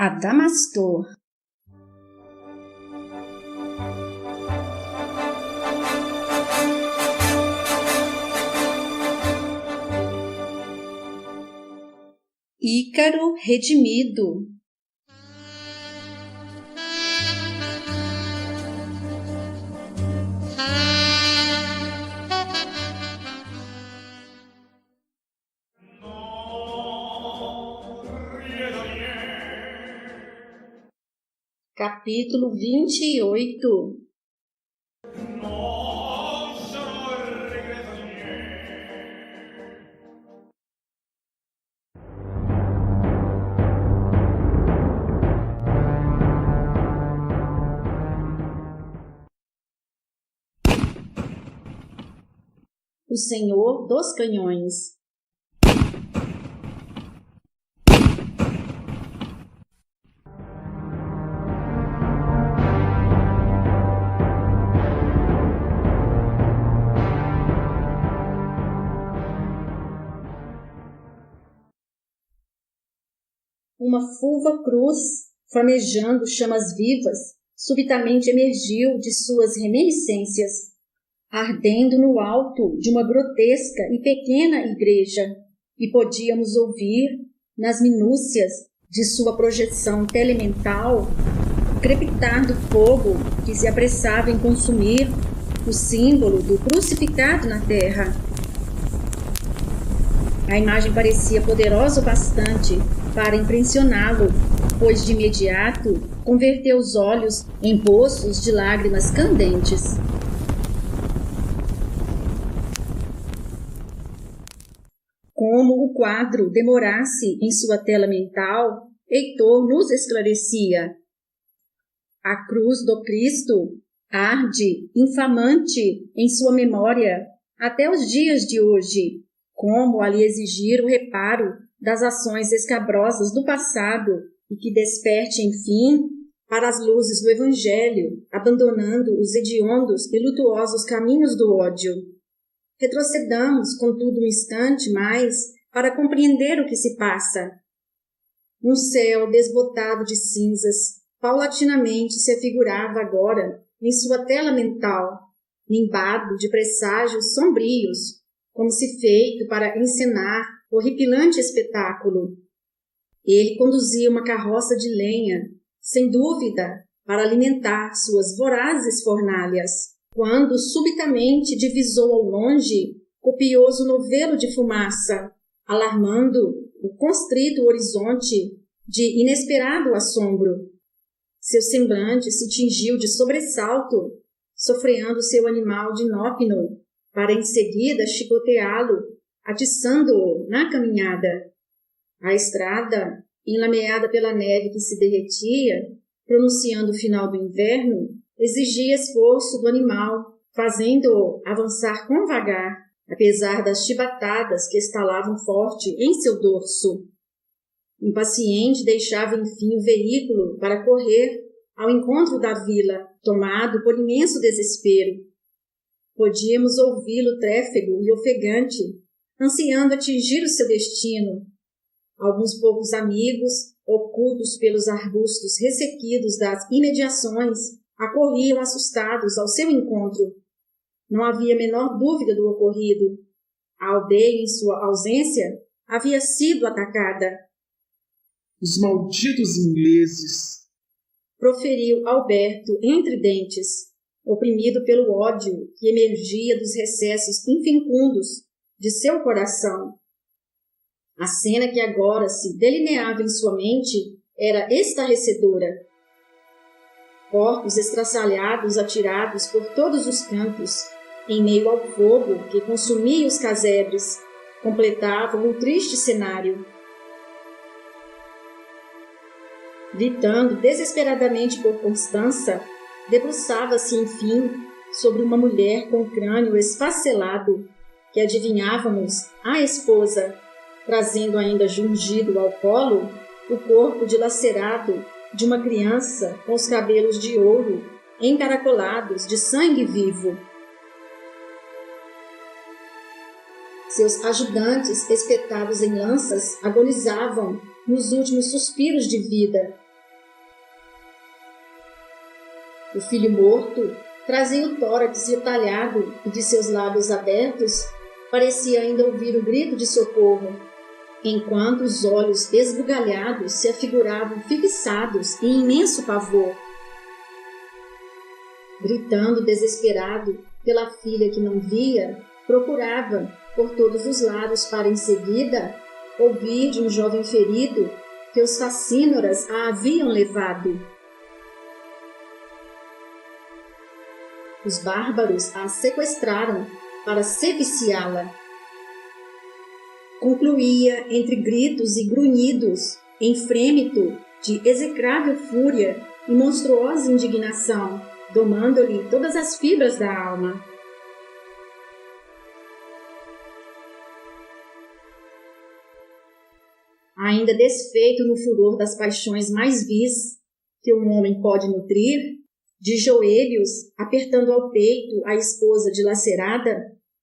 Adamastor. Ícaro redimido. Capítulo 28. O Senhor dos Canhões. Uma fulva cruz, flamejando chamas vivas, subitamente emergiu de suas reminiscências, ardendo no alto de uma grotesca e pequena igreja, e podíamos ouvir, nas minúcias de sua projeção telemental, o crepitar do fogo que se apressava em consumir o símbolo do crucificado na terra. A imagem parecia poderosa o bastante para impressioná-lo, pois de imediato converteu os olhos em poços de lágrimas candentes. Como o quadro demorasse em sua tela mental, Heitor nos esclarecia. A cruz do Cristo arde infamante em sua memória até os dias de hoje, como a lhe exigir o reparo das ações escabrosas do passado e que desperte, enfim, para as luzes do Evangelho, abandonando os hediondos e lutuosos caminhos do ódio. Retrocedamos, contudo, um instante mais para compreender o que se passa. Um céu desbotado de cinzas paulatinamente se afigurava agora em sua tela mental, nimbado de presságios sombrios, como se feito para encenar horripilante espetáculo. Ele conduzia uma carroça de lenha, sem dúvida, para alimentar suas vorazes fornalhas, quando subitamente divisou ao longe copioso novelo de fumaça, alarmando o constrito horizonte de inesperado assombro. Seu semblante se tingiu de sobressalto, sofreando seu animal de inópino, para em seguida chicoteá-lo, atiçando-o na caminhada. A estrada, enlameada pela neve que se derretia, pronunciando o final do inverno, exigia esforço do animal, fazendo-o avançar com vagar, apesar das chibatadas que estalavam forte em seu dorso. Impaciente, deixava enfim o veículo para correr ao encontro da vila, tomado por imenso desespero. Podíamos ouvi-lo tréfego e ofegante, ansiando atingir o seu destino. Alguns poucos amigos, ocultos pelos arbustos ressequidos das imediações, acorriam assustados ao seu encontro. Não havia a menor dúvida do ocorrido. A aldeia, em sua ausência, havia sido atacada. Os malditos ingleses! Proferiu Alberto entre dentes, oprimido pelo ódio que emergia dos recessos infecundos de seu coração. A cena que agora se delineava em sua mente era estarrecedora. Corpos estraçalhados atirados por todos os cantos, em meio ao fogo que consumia os casebres, completavam o triste cenário. Gritando desesperadamente por Constança, debruçava-se, enfim, sobre uma mulher com o crânio esfacelado, que adivinhávamos a esposa, trazendo ainda jungido ao colo o corpo dilacerado de uma criança com os cabelos de ouro encaracolados de sangue vivo. Seus ajudantes, espetados em lanças, agonizavam nos últimos suspiros de vida, O filho morto trazia o tórax retalhado e de seus lábios abertos parecia ainda ouvir o grito de socorro, enquanto os olhos esbugalhados se afiguravam fixados em imenso pavor. Gritando desesperado pela filha que não via, procurava por todos os lados para em seguida ouvir de um jovem ferido que os facínoras a haviam levado. Os bárbaros a sequestraram para seviciá-la. Concluía entre gritos e grunhidos, em frêmito de execrável fúria e monstruosa indignação, domando-lhe todas as fibras da alma. Ainda desfeito no furor das paixões mais vis que um homem pode nutrir, de joelhos, apertando ao peito a esposa dilacerada,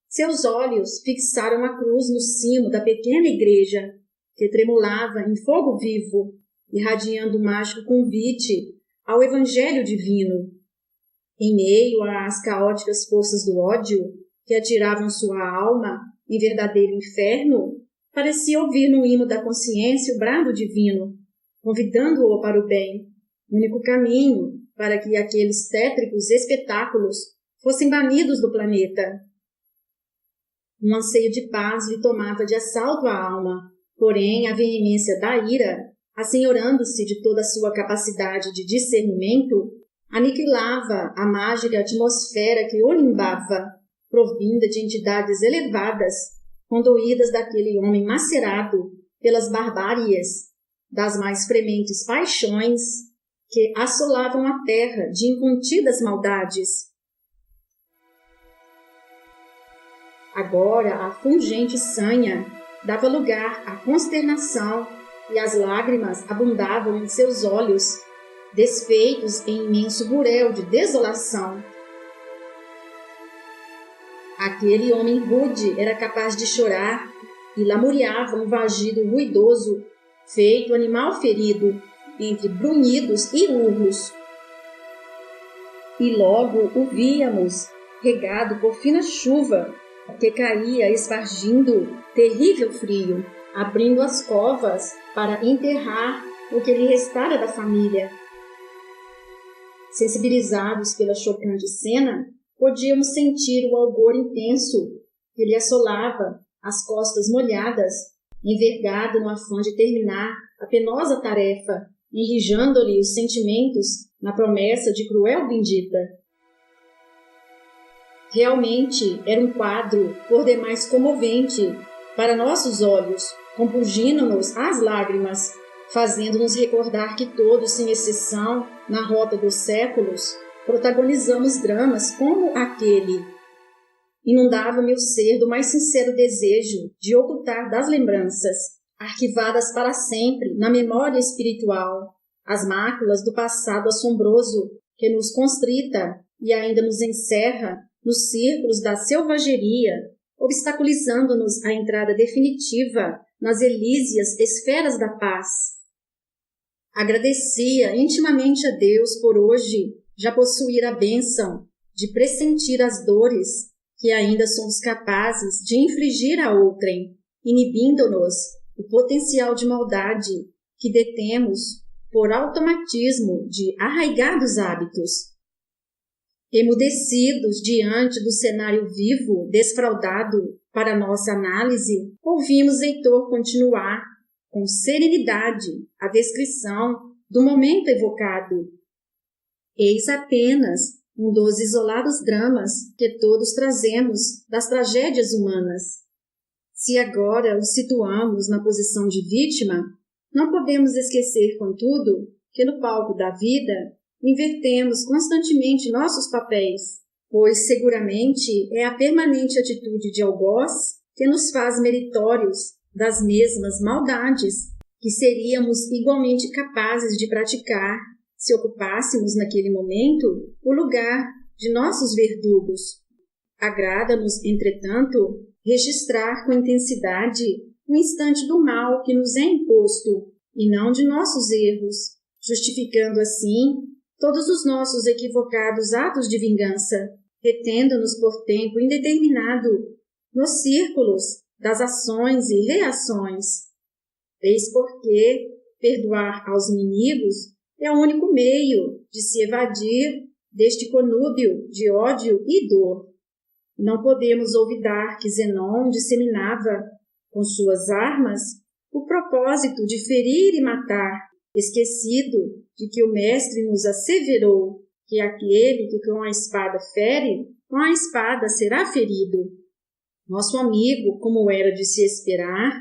seus olhos fixaram a cruz no cimo da pequena igreja, que tremulava em fogo vivo, irradiando o mágico convite ao evangelho divino. Em meio às caóticas forças do ódio que atiravam sua alma em verdadeiro inferno, parecia ouvir no hino da consciência o brado divino, convidando-o para o bem, único caminho para que aqueles tétricos espetáculos fossem banidos do planeta. Um anseio de paz lhe tomava de assalto a alma, porém a veemência da ira, assenhorando-se de toda a sua capacidade de discernimento, aniquilava a mágica atmosfera que o limbava, provinda de entidades elevadas, conduídas daquele homem macerado pelas barbáries das mais frementes paixões que assolavam a terra de incontidas maldades. Agora a fulgente sanha dava lugar à consternação e as lágrimas abundavam em seus olhos, desfeitos em imenso burel de desolação. Aquele homem rude era capaz de chorar e lamuriava um vagido ruidoso, feito animal ferido, entre brunidos e urros. E logo o víamos, regado por fina chuva, que caía espargindo terrível frio, abrindo as covas para enterrar o que lhe restara da família. Sensibilizados pela chocante cena, podíamos sentir o alvor intenso que lhe assolava as costas molhadas, envergado no afã de terminar a penosa tarefa, enrijando-lhe os sentimentos na promessa de cruel vindita. Realmente era um quadro por demais comovente para nossos olhos, compungindo-nos as lágrimas, fazendo-nos recordar que todos, sem exceção, na rota dos séculos, protagonizamos dramas como aquele. Inundava meu ser do mais sincero desejo de ocultar das lembranças, arquivadas para sempre na memória espiritual, as máculas do passado assombroso que nos constrita e ainda nos encerra nos círculos da selvageria, obstaculizando-nos a entrada definitiva nas elíseas esferas da paz. Agradecia intimamente a Deus por hoje já possuir a bênção de pressentir as dores que ainda somos capazes de infligir a outrem, inibindo-nos o potencial de maldade que detemos por automatismo de arraigados hábitos. Emudecidos diante do cenário vivo, desfraldado para nossa análise, ouvimos Heitor continuar, com serenidade, a descrição do momento evocado. Eis apenas um dos isolados dramas que todos trazemos das tragédias humanas. Se agora o situamos na posição de vítima, não podemos esquecer, contudo, que no palco da vida invertemos constantemente nossos papéis, pois seguramente é a permanente atitude de algoz que nos faz meritórios das mesmas maldades que seríamos igualmente capazes de praticar se ocupássemos naquele momento o lugar de nossos verdugos. Agrada-nos, entretanto, registrar com intensidade o instante do mal que nos é imposto, e não de nossos erros, justificando assim todos os nossos equivocados atos de vingança, retendo-nos por tempo indeterminado nos círculos das ações e reações. Eis porque perdoar aos inimigos é o único meio de se evadir deste conúbio de ódio e dor. Não podemos olvidar que Zenon disseminava, com suas armas, o propósito de ferir e matar, esquecido de que o mestre nos asseverou que aquele que com a espada fere, com a espada será ferido. Nosso amigo, como era de se esperar,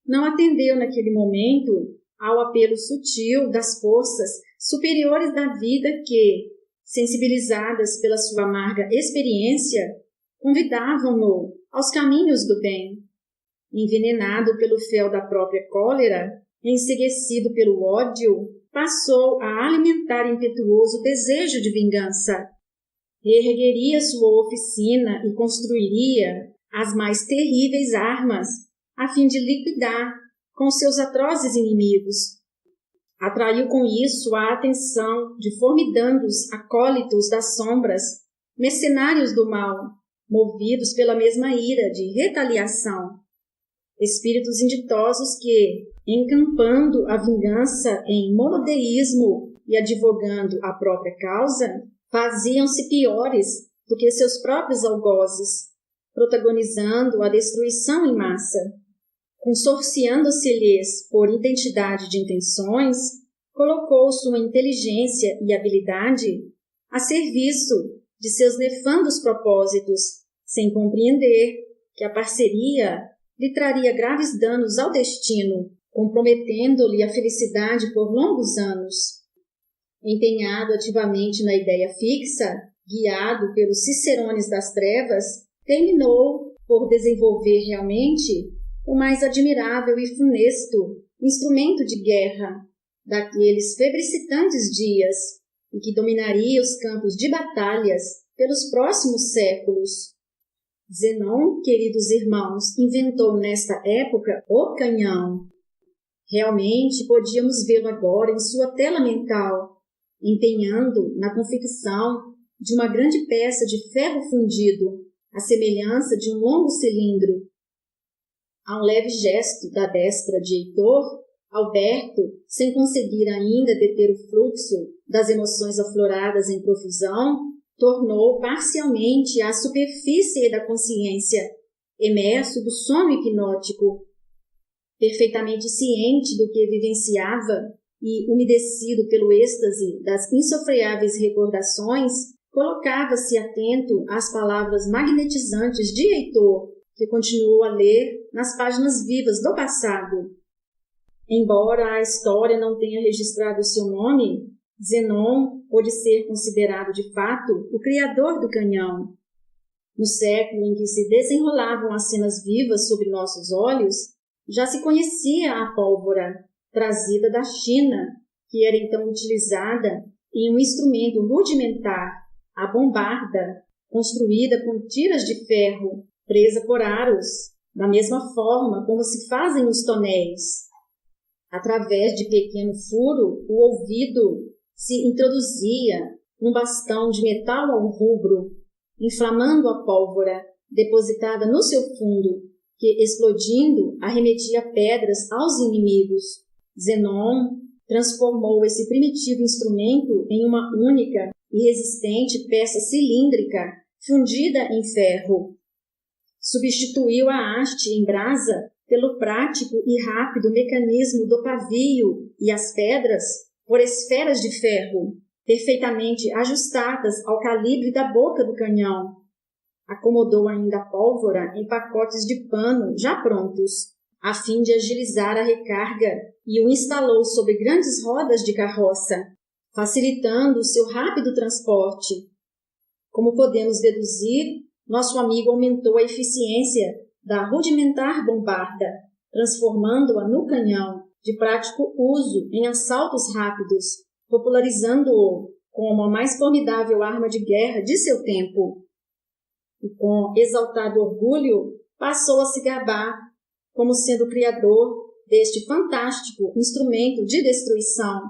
não atendeu naquele momento ao apelo sutil das forças superiores da vida que, sensibilizadas pela sua amarga experiência, convidavam-no aos caminhos do bem. Envenenado pelo fel da própria cólera, enceguecido pelo ódio, passou a alimentar impetuoso desejo de vingança. Reergueria sua oficina e construiria as mais terríveis armas, a fim de liquidar com seus atrozes inimigos. Atraiu com isso a atenção de formidandos acólitos das sombras, mercenários do mal, movidos pela mesma ira de retaliação. Espíritos inditosos que, encampando a vingança em monoteísmo e advogando a própria causa, faziam-se piores do que seus próprios algozes, protagonizando a destruição em massa. Consorciando-se-lhes por identidade de intenções, colocou sua inteligência e habilidade a serviço de seus nefandos propósitos, sem compreender que a parceria lhe traria graves danos ao destino, comprometendo-lhe a felicidade por longos anos. Empenhado ativamente na ideia fixa, guiado pelos cicerones das trevas, terminou por desenvolver realmente o mais admirável e funesto instrumento de guerra daqueles febricitantes dias e que dominaria os campos de batalhas pelos próximos séculos. Zenon, queridos irmãos, inventou nesta época o canhão. Realmente podíamos vê-lo agora em sua tela mental, empenhando na confecção de uma grande peça de ferro fundido, à semelhança de um longo cilindro. A um leve gesto da destra de Heitor, Alberto, sem conseguir ainda deter o fluxo das emoções afloradas em profusão, tornou parcialmente à superfície da consciência, emerso do sono hipnótico. Perfeitamente ciente do que vivenciava e umedecido pelo êxtase das insofreáveis recordações, colocava-se atento às palavras magnetizantes de Heitor, que continuou a ler nas páginas vivas do passado. Embora a história não tenha registrado seu nome, Zenon pôde ser considerado de fato o criador do canhão. No século em que se desenrolavam as cenas vivas sob nossos olhos, já se conhecia a pólvora, trazida da China, que era então utilizada em um instrumento rudimentar, a bombarda, construída com tiras de ferro, presa por aros, da mesma forma como se fazem os tonéis. Através de pequeno furo, o ouvido se introduzia um bastão de metal ao rubro, inflamando a pólvora depositada no seu fundo, que, explodindo, arremetia pedras aos inimigos. Zenon transformou esse primitivo instrumento em uma única e resistente peça cilíndrica fundida em ferro. Substituiu a haste em brasa pelo prático e rápido mecanismo do pavio e as pedras por esferas de ferro, perfeitamente ajustadas ao calibre da boca do canhão. Acomodou ainda a pólvora em pacotes de pano já prontos, a fim de agilizar a recarga, e o instalou sobre grandes rodas de carroça, facilitando o seu rápido transporte. Como podemos deduzir, nosso amigo aumentou a eficiência da rudimentar bombarda, transformando-a no canhão de prático uso em assaltos rápidos, popularizando-o como a mais formidável arma de guerra de seu tempo. E com exaltado orgulho, passou a se gabar como sendo o criador deste fantástico instrumento de destruição.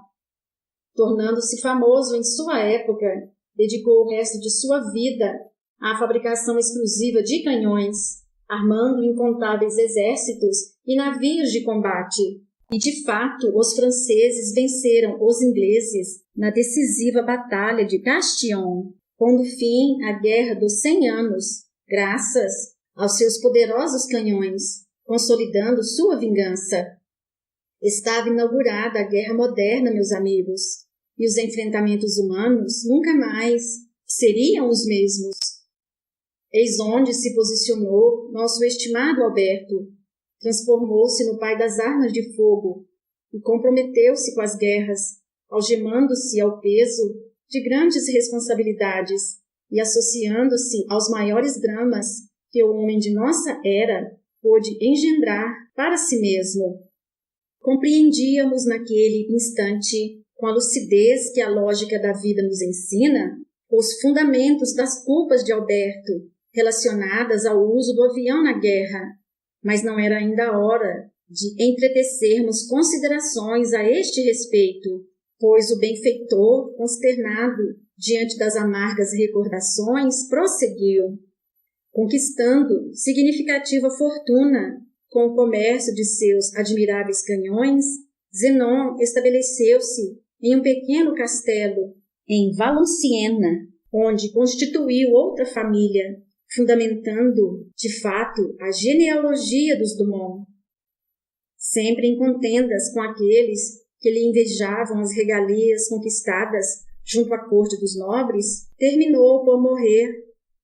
Tornando-se famoso em sua época, dedicou o resto de sua vida à fabricação exclusiva de canhões, armando incontáveis exércitos e navios de combate. E, de fato, os franceses venceram os ingleses na decisiva Batalha de Castillon, pondo fim à Guerra dos 100 Anos, graças aos seus poderosos canhões, consolidando sua vingança. Estava inaugurada a Guerra Moderna, meus amigos, e os enfrentamentos humanos nunca mais seriam os mesmos. Eis onde se posicionou nosso estimado Alberto. Transformou-se no pai das armas de fogo e comprometeu-se com as guerras, algemando-se ao peso de grandes responsabilidades e associando-se aos maiores dramas que o homem de nossa era pôde engendrar para si mesmo. Compreendíamos naquele instante, com a lucidez que a lógica da vida nos ensina, os fundamentos das culpas de Alberto, relacionadas ao uso do avião na guerra, mas não era ainda a hora de entretecermos considerações a este respeito, pois o benfeitor, consternado diante das amargas recordações, prosseguiu, conquistando significativa fortuna com o comércio de seus admiráveis canhões. Zenon estabeleceu-se em um pequeno castelo em Valenciennes, onde constituiu outra família, fundamentando, de fato, a genealogia dos Dumont. Sempre em contendas com aqueles que lhe invejavam as regalias conquistadas junto à corte dos nobres, terminou por morrer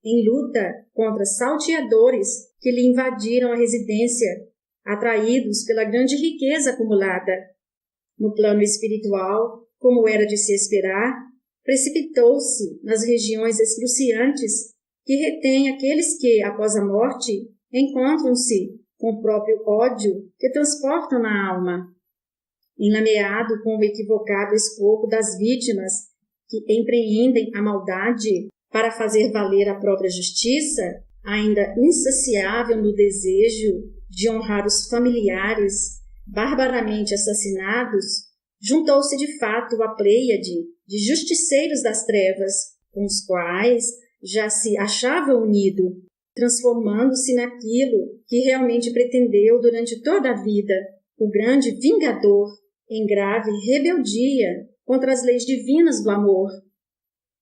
em luta contra salteadores que lhe invadiram a residência, atraídos pela grande riqueza acumulada. No plano espiritual, como era de se esperar, precipitou-se nas regiões excruciantes que retém aqueles que, após a morte, encontram-se com o próprio ódio que transportam na alma. Enlameado com o equivocado escopo das vítimas que empreendem a maldade para fazer valer a própria justiça, ainda insaciável no desejo de honrar os familiares barbaramente assassinados, juntou-se de fato a pleiade de justiceiros das trevas, com os quais já se achava unido, transformando-se naquilo que realmente pretendeu durante toda a vida, o grande vingador, em grave rebeldia contra as leis divinas do amor.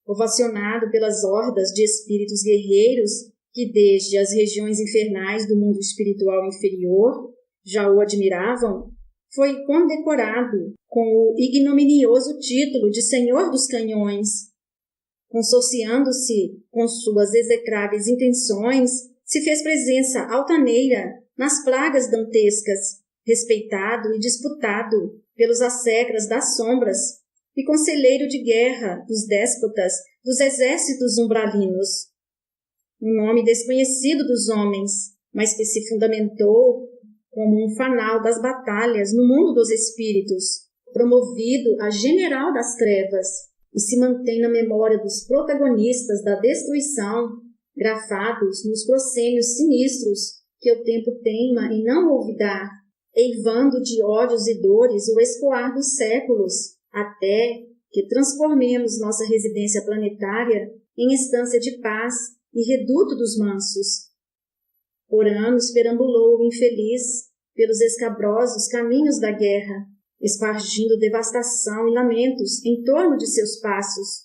Ovacionado pelas hordas de espíritos guerreiros que, desde as regiões infernais do mundo espiritual inferior, já o admiravam, foi condecorado com o ignominioso título de Senhor dos Canhões. Consorciando-se com suas execráveis intenções, se fez presença altaneira nas plagas dantescas, respeitado e disputado pelos assecras das sombras e conselheiro de guerra dos déspotas dos exércitos umbralinos. Um nome desconhecido dos homens, mas que se fundamentou como um fanal das batalhas no mundo dos espíritos, promovido a general das trevas, e se mantém na memória dos protagonistas da destruição, grafados nos proscênios sinistros que o tempo teima em não olvidar, eivando de ódios e dores o escoar dos séculos, até que transformemos nossa residência planetária em estância de paz e reduto dos mansos. Por anos perambulou o infeliz pelos escabrosos caminhos da guerra, espargindo devastação e lamentos em torno de seus passos.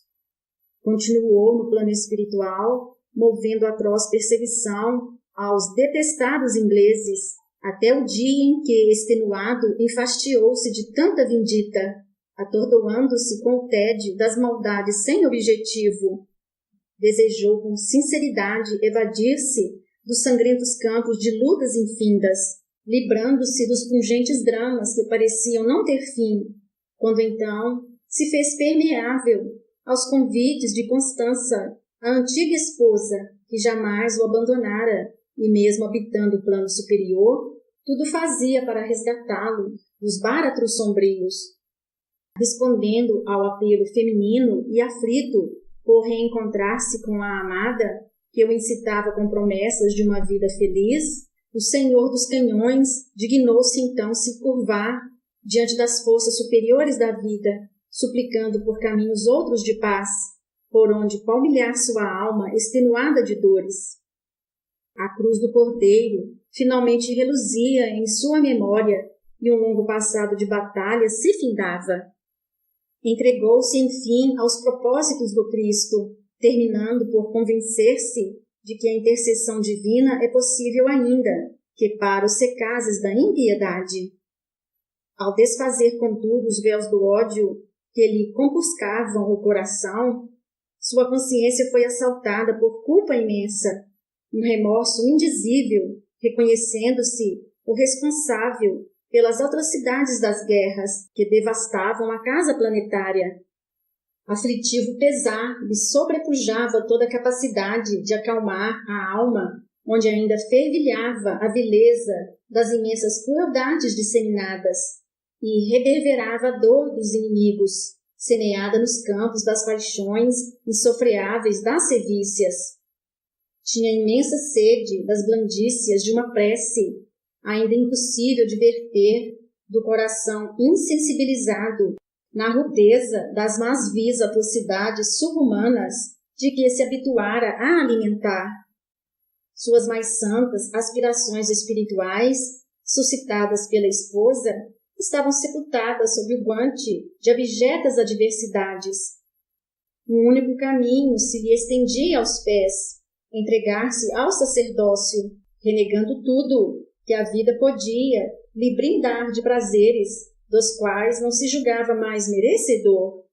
Continuou no plano espiritual, movendo atroz perseguição aos detestados ingleses, até o dia em que, extenuado, enfastiou-se de tanta vindita, atordoando-se com o tédio das maldades sem objetivo. Desejou com sinceridade evadir-se dos sangrentos campos de lutas infindas, librando-se dos pungentes dramas que pareciam não ter fim, quando então se fez permeável aos convites de Constança, a antiga esposa, que jamais o abandonara, e mesmo habitando o plano superior, tudo fazia para resgatá-lo dos báratros sombrios. Respondendo ao apelo feminino e aflito por reencontrar-se com a amada, que o incitava com promessas de uma vida feliz, o Senhor dos Canhões dignou-se então se curvar diante das forças superiores da vida suplicando por caminhos outros de paz, por onde palmilhar sua alma extenuada de dores. A cruz do Cordeiro finalmente reluzia em sua memória e um longo passado de batalha se findava. Entregou-se, enfim, aos propósitos do Cristo, terminando por convencer-se de que a intercessão divina é possível ainda, que para os secazes da impiedade. Ao desfazer, contudo, os véus do ódio que lhe compuscavam o coração, sua consciência foi assaltada por culpa imensa, um remorso indizível, reconhecendo-se o responsável pelas atrocidades das guerras que devastavam a casa planetária. Aflitivo pesar lhe sobrepujava toda a capacidade de acalmar a alma, onde ainda fervilhava a vileza das imensas crueldades disseminadas, e reverberava a dor dos inimigos, semeada nos campos das paixões insofreáveis das sevícias. Tinha imensa sede das blandícias de uma prece, ainda impossível de verter do coração insensibilizado na rudeza das más-vis atrocidades subhumanas de que se habituara a alimentar. Suas mais santas aspirações espirituais, suscitadas pela esposa, estavam sepultadas sob o guante de abjetas adversidades. Um único caminho se lhe estendia aos pés, entregar-se ao sacerdócio, renegando tudo que a vida podia lhe brindar de prazeres, dos quais não se julgava mais merecedor.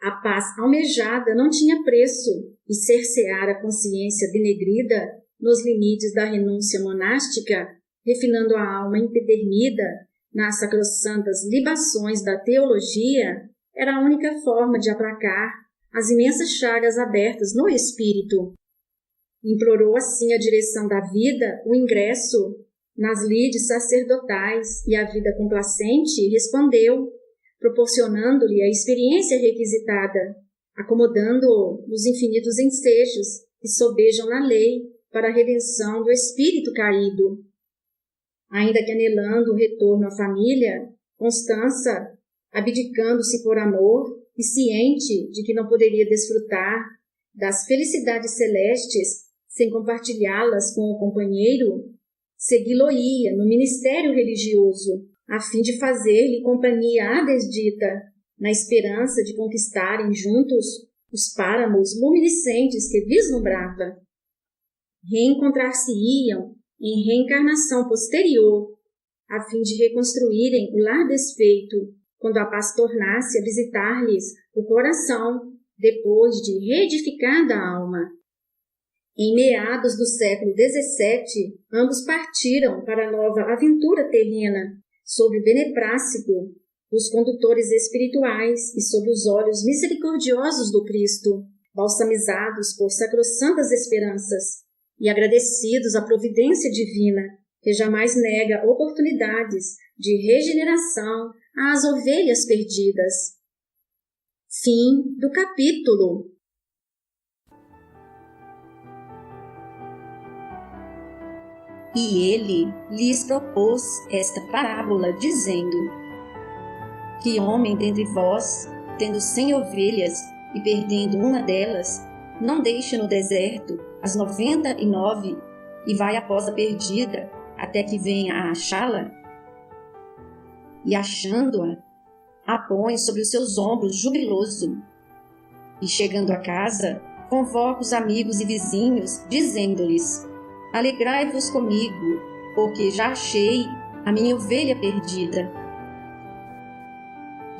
A paz almejada não tinha preço, e cercear a consciência denegrida nos limites da renúncia monástica, refinando a alma empedernida nas sacrossantas libações da teologia, era a única forma de aplacar as imensas chagas abertas no espírito. Implorou assim a direção da vida, o ingresso nas lides sacerdotais, e a vida complacente respondeu, proporcionando-lhe a experiência requisitada, acomodando-o nos infinitos ensejos que sobejam na lei para a redenção do espírito caído. Ainda que anelando o retorno à família, Constança, abdicando-se por amor e ciente de que não poderia desfrutar das felicidades celestes sem compartilhá-las com o companheiro, segui-lo-ia no ministério religioso, a fim de fazer-lhe companhia à desdita, na esperança de conquistarem juntos os páramos luminescentes que vislumbrava. Reencontrar-se-iam em reencarnação posterior, a fim de reconstruírem o lar desfeito, quando a paz tornasse a visitar-lhes o coração, depois de reedificada a alma. Em meados do século XVII, ambos partiram para a nova aventura terrena, sob o beneplácito dos condutores espirituais e sob os olhos misericordiosos do Cristo, balsamizados por sacrossantas esperanças e agradecidos à providência divina, que jamais nega oportunidades de regeneração às ovelhas perdidas. Fim do capítulo. E ele lhes propôs esta parábola, dizendo: Que homem dentre vós, tendo 100 ovelhas e perdendo uma delas, não deixa no deserto as 99 e vai após a perdida, até que venha a achá-la? E achando-a, a põe sobre os seus ombros jubiloso. E chegando a casa, convoca os amigos e vizinhos, dizendo-lhes: Alegrai-vos comigo, porque já achei a minha ovelha perdida.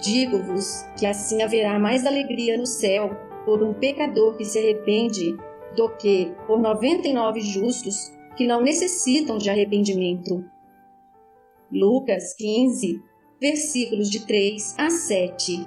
Digo-vos que assim haverá mais alegria no céu por um pecador que se arrepende do que por 99 justos que não necessitam de arrependimento. Lucas 15, versículos de 3 a 7.